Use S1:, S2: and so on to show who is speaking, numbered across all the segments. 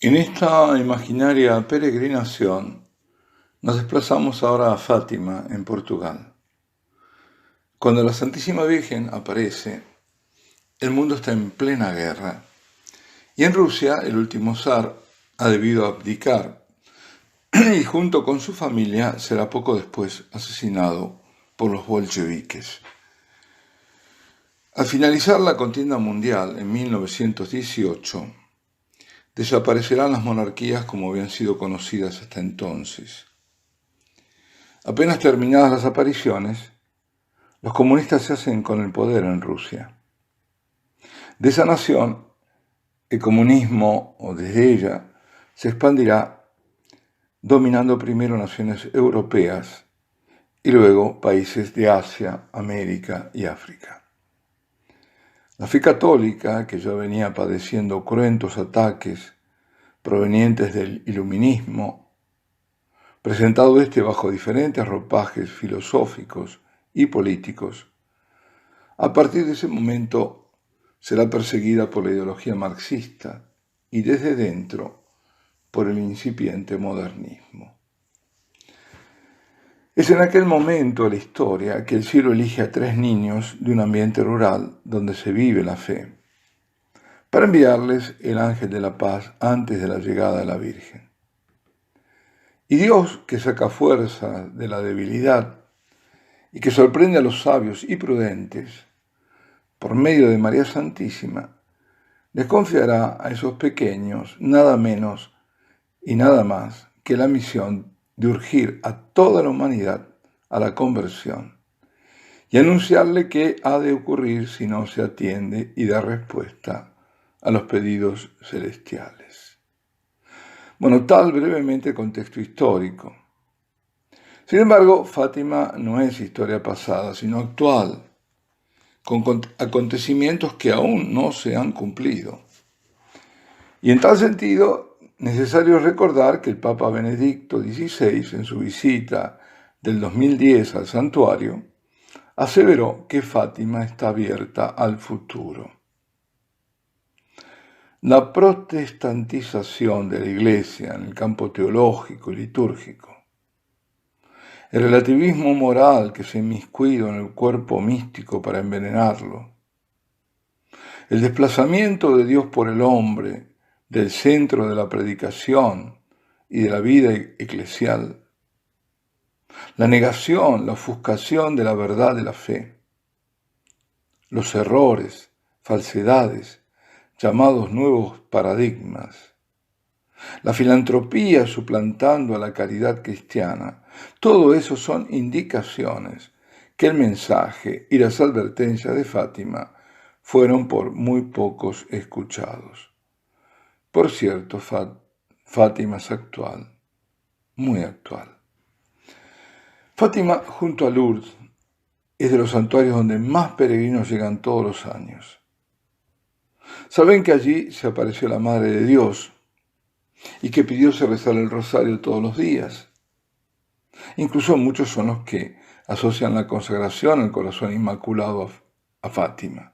S1: En esta imaginaria peregrinación nos desplazamos ahora a Fátima, en Portugal. Cuando la Santísima Virgen aparece, el mundo está en plena guerra y en Rusia el último zar ha debido abdicar y junto con su familia será poco después asesinado por los bolcheviques. Al finalizar la contienda mundial en 1918, desaparecerán las monarquías como habían sido conocidas hasta entonces. Apenas terminadas las apariciones, los comunistas se hacen con el poder en Rusia. De esa nación, el comunismo, o desde ella, se expandirá dominando primero naciones europeas y luego países de Asia, América y África. La fe católica, que ya venía padeciendo cruentos ataques provenientes del iluminismo, presentado bajo diferentes ropajes filosóficos y políticos, a partir de ese momento será perseguida por la ideología marxista y desde dentro por el incipiente modernismo. Es en aquel momento de la historia que el cielo elige a 3 niños de un ambiente rural donde se vive la fe, para enviarles el ángel de la paz antes de la llegada de la Virgen. Y Dios, que saca fuerza de la debilidad y que sorprende a los sabios y prudentes, por medio de María Santísima, les confiará a esos pequeños nada menos y nada más que la misión de urgir a toda la humanidad a la conversión y anunciarle qué ha de ocurrir si no se atiende y da respuesta a los pedidos celestiales. Bueno, tal brevemente el contexto histórico. Sin embargo, Fátima no es historia pasada, sino actual, con acontecimientos que aún no se han cumplido. Y en tal sentido, necesario recordar que el Papa Benedicto XVI, en su visita del 2010 al santuario, aseveró que Fátima está abierta al futuro. La protestantización de la Iglesia en el campo teológico y litúrgico, el relativismo moral que se ha inmiscuido en el cuerpo místico para envenenarlo, el desplazamiento de Dios por el hombre del centro de la predicación y de la vida eclesial, la negación, la ofuscación de la verdad de la fe, los errores, falsedades, llamados nuevos paradigmas, la filantropía suplantando a la caridad cristiana, todo eso son indicaciones que el mensaje y las advertencias de Fátima fueron por muy pocos escuchados. Por cierto, Fátima es actual, muy actual. Fátima, junto a Lourdes, es de los santuarios donde más peregrinos llegan todos los años. Saben que allí se apareció la Madre de Dios y que pidió se rezar el rosario todos los días. Incluso muchos son los que asocian la consagración al corazón inmaculado a Fátima.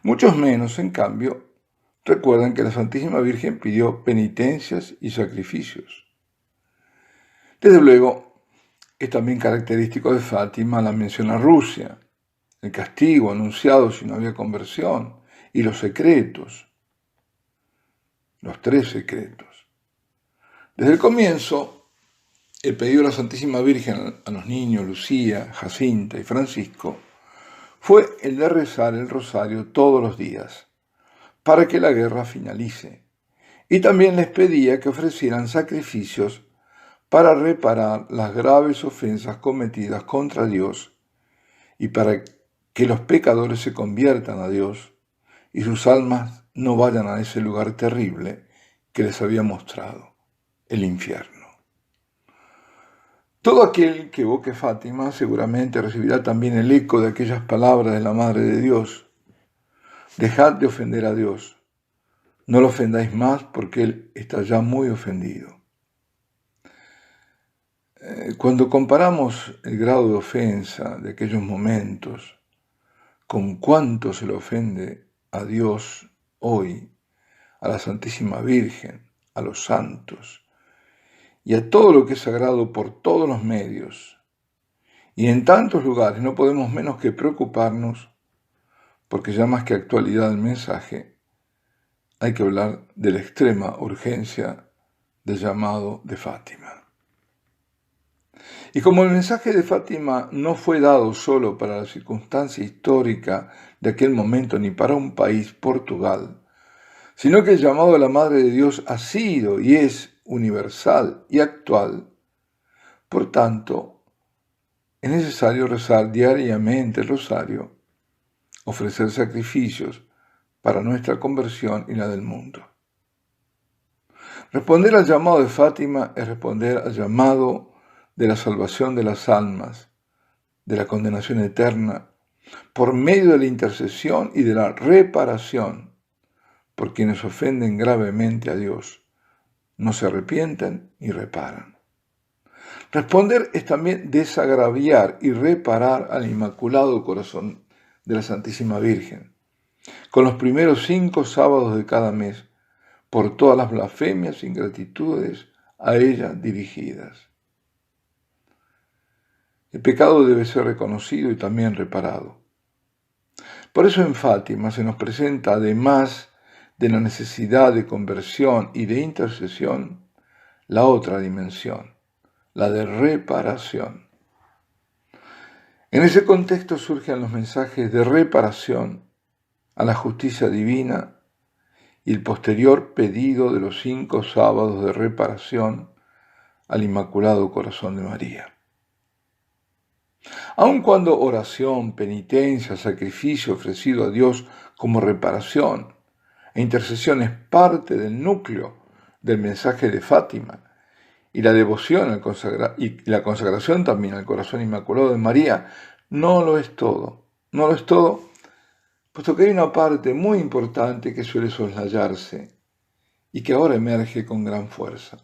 S1: Muchos menos, en cambio, recuerdan que la Santísima Virgen pidió penitencias y sacrificios. Desde luego, es también característico de Fátima la mención a Rusia, el castigo anunciado si no había conversión, y los secretos, los 3 secretos. Desde el comienzo, el pedido de la Santísima Virgen a los niños Lucía, Jacinta y Francisco fue el de rezar el rosario todos los días, para que la guerra finalice, y también les pedía que ofrecieran sacrificios para reparar las graves ofensas cometidas contra Dios y para que los pecadores se conviertan a Dios y sus almas no vayan a ese lugar terrible que les había mostrado, el infierno. Todo aquel que evoque Fátima seguramente recibirá también el eco de aquellas palabras de la Madre de Dios: dejad de ofender a Dios, no lo ofendáis más porque Él está ya muy ofendido. Cuando comparamos el grado de ofensa de aquellos momentos con cuánto se le ofende a Dios hoy, a la Santísima Virgen, a los santos y a todo lo que es sagrado por todos los medios. Y en tantos lugares no podemos menos que preocuparnos, porque ya más que actualidad del mensaje, hay que hablar de la extrema urgencia del llamado de Fátima. Y como el mensaje de Fátima no fue dado solo para la circunstancia histórica de aquel momento ni para un país, Portugal, sino que el llamado de la Madre de Dios ha sido y es universal y actual, por tanto, es necesario rezar diariamente el rosario, ofrecer sacrificios para nuestra conversión y la del mundo. Responder al llamado de Fátima es responder al llamado de la salvación de las almas, de la condenación eterna, por medio de la intercesión y de la reparación por quienes ofenden gravemente a Dios, no se arrepienten ni reparan. Responder es también desagraviar y reparar al Inmaculado Corazón de la Santísima Virgen, con los primeros 5 sábados de cada mes, por todas las blasfemias e ingratitudes a ella dirigidas. El pecado debe ser reconocido y también reparado. Por eso en Fátima se nos presenta, además de la necesidad de conversión y de intercesión, la otra dimensión, la de reparación. En ese contexto surgen los mensajes de reparación a la justicia divina y el posterior pedido de los 5 sábados de reparación al Inmaculado Corazón de María. Aun cuando oración, penitencia, sacrificio ofrecido a Dios como reparación e intercesión es parte del núcleo del mensaje de Fátima, y la devoción y la consagración también al Corazón Inmaculado de María, no lo es todo, puesto que hay una parte muy importante que suele soslayarse y que ahora emerge con gran fuerza.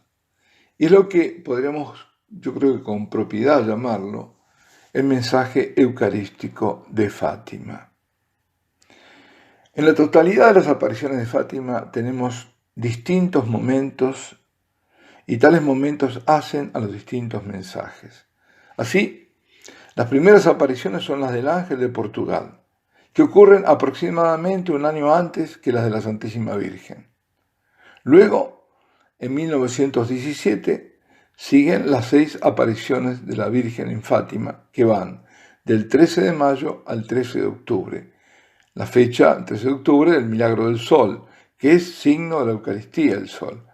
S1: Y es lo que podríamos, yo creo que con propiedad llamarlo, el mensaje eucarístico de Fátima. En la totalidad de las apariciones de Fátima tenemos distintos momentos y tales momentos hacen a los distintos mensajes. Así, las primeras apariciones son las del ángel de Portugal, que ocurren aproximadamente un año antes que las de la Santísima Virgen. Luego, en 1917, siguen las 6 apariciones de la Virgen en Fátima, que van del 13 de mayo al 13 de octubre. La fecha, el 13 de octubre, del milagro del sol, que es signo de la Eucaristía, el sol,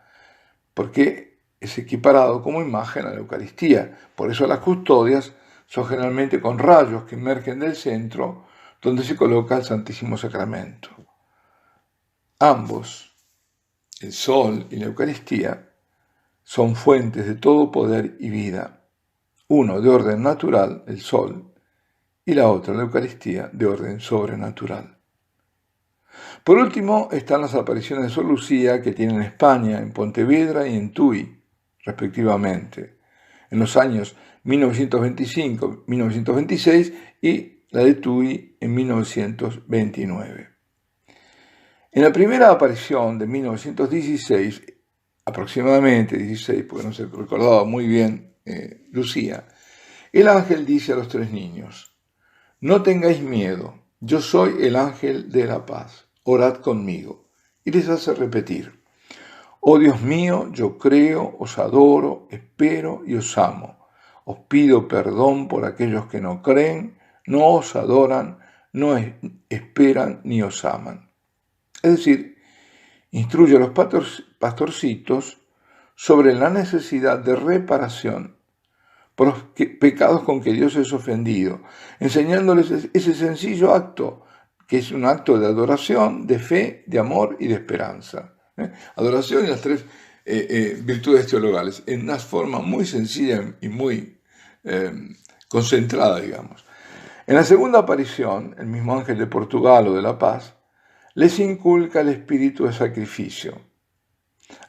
S1: porque es equiparado como imagen a la Eucaristía. Por eso las custodias son generalmente con rayos que emergen del centro, donde se coloca el Santísimo Sacramento. Ambos, el sol y la Eucaristía, son fuentes de todo poder y vida, uno de orden natural, el sol, y la otra, la Eucaristía, de orden sobrenatural. Por último, están las apariciones de Sor Lucía que tienen en España, en Pontevedra y en Tui, respectivamente, en los años 1925-1926 y la de Tui en 1929. En la primera aparición de 1916, aproximadamente 16, porque no se recordaba muy bien Lucía, el ángel dice a los 3 niños: no tengáis miedo, yo soy el ángel de la paz, orad conmigo. Y les hace repetir: oh Dios mío, yo creo, os adoro, espero y os amo. Os pido perdón por aquellos que no creen, no os adoran, no esperan ni os aman. Es decir, instruye a los pastorcitos sobre la necesidad de reparación por los pecados con que Dios es ofendido, enseñándoles ese sencillo acto, que es un acto de adoración, de fe, de amor y de esperanza. Adoración y las 3 virtudes teologales, en una forma muy sencilla y muy concentrada, digamos. En la segunda aparición, el mismo ángel de Portugal o de la paz les inculca el espíritu de sacrificio,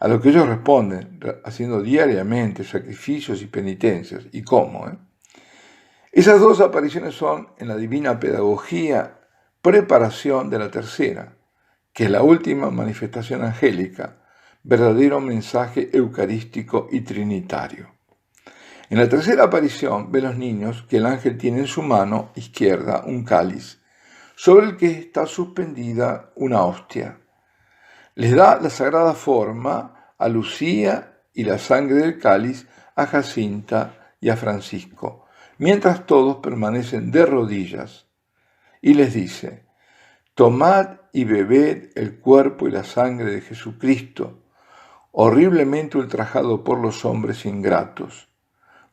S1: a lo que ellos responden haciendo diariamente sacrificios y penitencias. ¿Y cómo? Esas 2 apariciones son, en la divina pedagogía, preparación de la tercera, que es la última manifestación angélica, verdadero mensaje eucarístico y trinitario. En la tercera aparición ven los niños que el ángel tiene en su mano izquierda un cáliz, sobre el que está suspendida una hostia. Les da la sagrada forma a Lucía y la sangre del cáliz a Jacinta y a Francisco, mientras todos permanecen de rodillas, y les dice: tomad y bebed el cuerpo y la sangre de Jesucristo, horriblemente ultrajado por los hombres ingratos.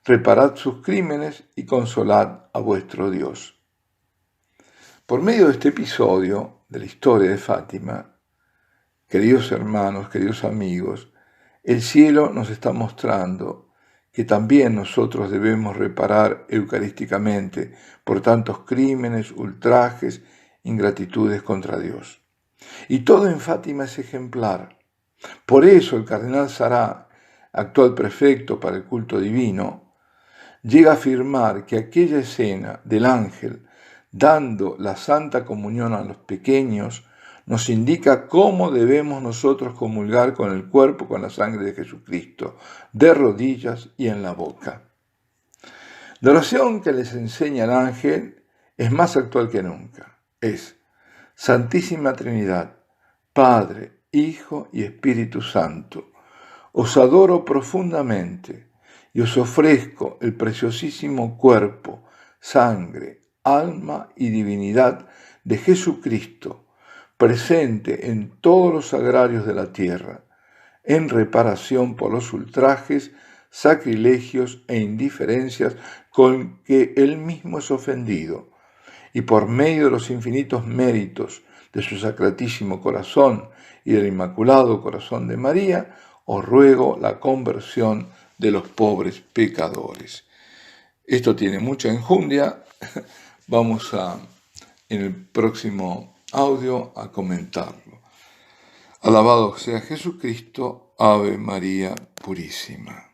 S1: Reparad sus crímenes y consolad a vuestro Dios. Por medio de este episodio de la historia de Fátima, queridos hermanos, queridos amigos, el cielo nos está mostrando que también nosotros debemos reparar eucarísticamente por tantos crímenes, ultrajes, ingratitudes contra Dios. Y todo en Fátima es ejemplar. Por eso el cardenal Sará, actual prefecto para el culto divino, llega a afirmar que aquella escena del ángel dando la Santa Comunión a los pequeños nos indica cómo debemos nosotros comulgar con el cuerpo, con la sangre de Jesucristo, de rodillas y en la boca. La oración que les enseña el ángel es más actual que nunca. Es: Santísima Trinidad, Padre, Hijo y Espíritu Santo, os adoro profundamente y os ofrezco el preciosísimo cuerpo, sangre, alma y divinidad de Jesucristo, presente en todos los sagrarios de la tierra, en reparación por los ultrajes, sacrilegios e indiferencias con que él mismo es ofendido, y por medio de los infinitos méritos de su sacratísimo corazón y del Inmaculado Corazón de María, os ruego la conversión de los pobres pecadores. Esto tiene mucha enjundia. Vamos en el próximo audio a comentarlo. Alabado sea Jesucristo, Ave María Purísima.